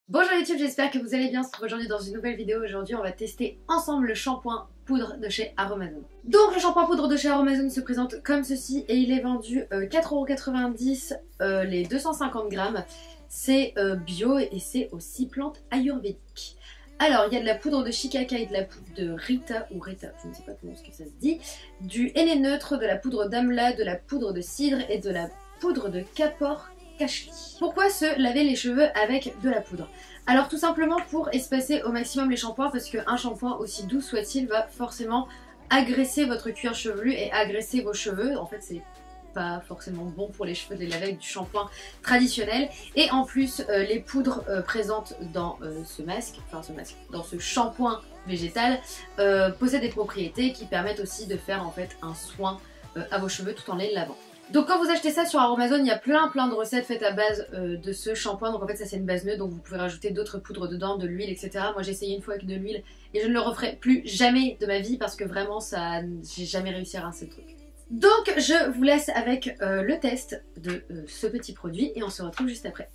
Bonjour YouTube, j'espère que vous allez bien. On se retrouve aujourd'hui dans une nouvelle vidéo. Aujourd'hui on va tester ensemble le shampoing poudre de chez Aromazone. Donc le shampoing poudre de chez Aromazone se présente comme ceci et il est vendu 4,90 € les 250 grammes. C'est bio et c'est aussi plante ayurvédique. Alors il y a de la poudre de shikaka et de la poudre de Rita ou Rita, je ne sais pas comment ça se dit, du henné neutre, de la poudre d'amla, de la poudre de cidre et de la poudre de kapor Kashli. Pourquoi se laver les cheveux avec de la poudre? Alors tout simplement pour espacer au maximum les shampoings, parce qu'un shampoing aussi doux soit-il va forcément agresser votre cuir chevelu et agresser vos cheveux. En fait c'est pas forcément bon pour les cheveux de les laver avec du shampoing traditionnel. Et en plus les poudres présentes dans dans ce shampoing végétal possèdent des propriétés qui permettent aussi de faire en fait un soin à vos cheveux tout en les lavant. Donc quand vous achetez ça sur Aromazone, il y a plein de recettes faites à base de ce shampoing. Donc en fait ça c'est une base neutre, donc vous pouvez rajouter d'autres poudres dedans, de l'huile, etc. Moi j'ai essayé une fois avec de l'huile et je ne le referai plus jamais de ma vie parce que vraiment ça, j'ai jamais réussi à rincer le truc. Donc je vous laisse avec le test de ce petit produit et on se retrouve juste après.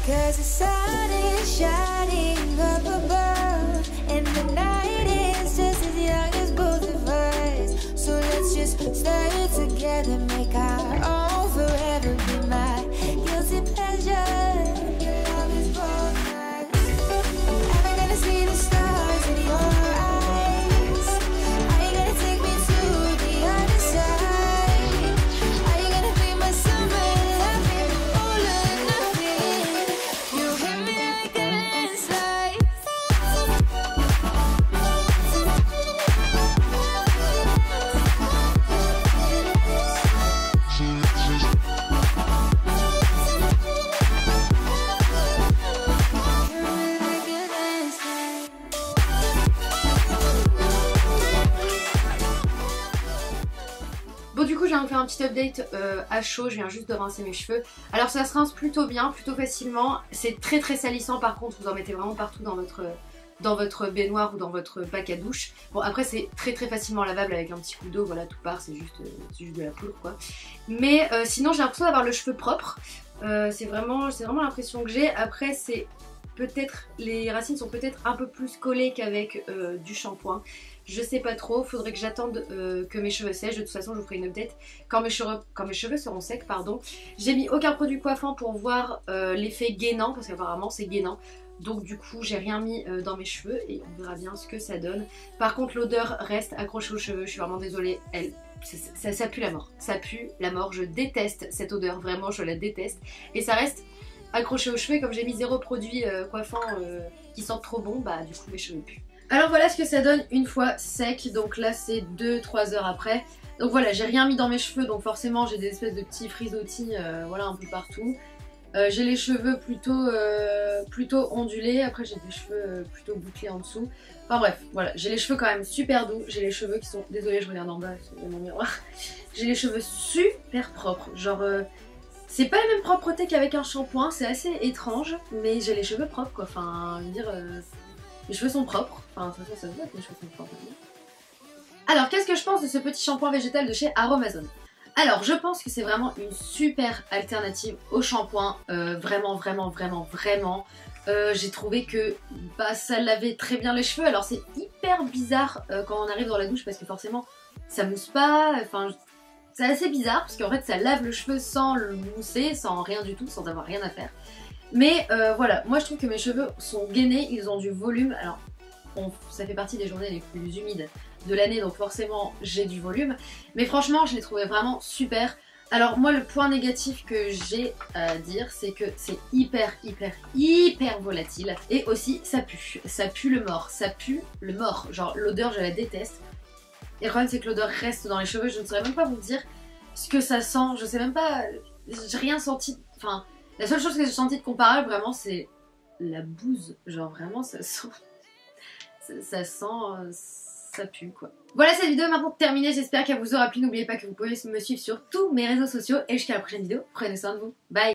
Cause the sun is shining up above and the night is just as young as both of us. So let's just stay together, make our own forever, be my guilty pleasure. Your love is both nights. Am I gonna see the stars in your eyes? Are you gonna take me to the other side? Are you gonna be my summer loving all or nothing? Bon du coup je viens de faire un petit update à chaud, je viens juste de rincer mes cheveux. Alors ça se rince plutôt bien, plutôt facilement. C'est très salissant par contre, vous en mettez vraiment partout dans votre baignoire ou dans votre bac à douche. Bon après c'est très facilement lavable avec un petit coup d'eau, voilà tout part, c'est juste de la poudre quoi. Mais sinon j'ai l'impression d'avoir le cheveu propre, c'est vraiment l'impression que j'ai. Après c'est peut-être, les racines sont peut-être un peu plus collées qu'avec du shampoing. Je sais pas trop, faudrait que j'attende que mes cheveux sèchent. De toute façon je vous ferai une update quand mes cheveux seront secs, pardon. J'ai mis aucun produit coiffant pour voir l'effet gainant, parce qu'apparemment c'est gainant. Donc du coup j'ai rien mis dans mes cheveux et on verra bien ce que ça donne. Par contre l'odeur reste accrochée aux cheveux, je suis vraiment désolée, ça pue la mort. Ça pue la mort, je déteste cette odeur, vraiment je la déteste. Et ça reste accroché aux cheveux, et comme j'ai mis 0 produit coiffant qui sentent trop bon, bah du coup mes cheveux puent. Alors voilà ce que ça donne une fois sec, donc là c'est 2-3 heures après. Donc voilà, j'ai rien mis dans mes cheveux, donc forcément j'ai des espèces de petits frisottis voilà, un peu partout. J'ai les cheveux plutôt ondulés, après j'ai des cheveux plutôt bouclés en dessous. Enfin bref, voilà, j'ai les cheveux quand même super doux, j'ai les cheveux qui sont... Désolée je regarde en bas, c'est mon miroir. J'ai les cheveux super propres, genre... c'est pas la même propreté qu'avec un shampoing, c'est assez étrange, mais j'ai les cheveux propres quoi, enfin, je veux dire... mes cheveux sont propres, enfin de toute façon ça se voit que mes cheveux sont propres. Alors qu'est-ce que je pense de ce petit shampoing végétal de chez Aromazone? Alors je pense que c'est vraiment une super alternative au shampoing, vraiment. J'ai trouvé que bah, ça lavait très bien les cheveux. Alors c'est hyper bizarre quand on arrive dans la douche parce que forcément ça mousse pas, enfin c'est assez bizarre parce qu'en fait ça lave le cheveu sans le mousser, sans rien du tout, sans avoir rien à faire. Mais voilà, moi je trouve que mes cheveux sont gainés, ils ont du volume. Alors ça fait partie des journées les plus humides de l'année, donc forcément j'ai du volume. Mais franchement je les trouvais vraiment super. Alors moi le point négatif que j'ai à dire c'est que c'est hyper volatile. Et aussi ça pue le mort, genre l'odeur je la déteste. Et le problème c'est que l'odeur reste dans les cheveux, je ne saurais même pas vous dire ce que ça sent, je sais même pas, j'ai rien senti, enfin... La seule chose que j'ai senti de comparable vraiment c'est la bouse, genre vraiment ça sent, ça pue quoi. Voilà, cette vidéo est maintenant terminée, j'espère qu'elle vous aura plu, n'oubliez pas que vous pouvez me suivre sur tous mes réseaux sociaux et jusqu'à la prochaine vidéo, prenez soin de vous, bye.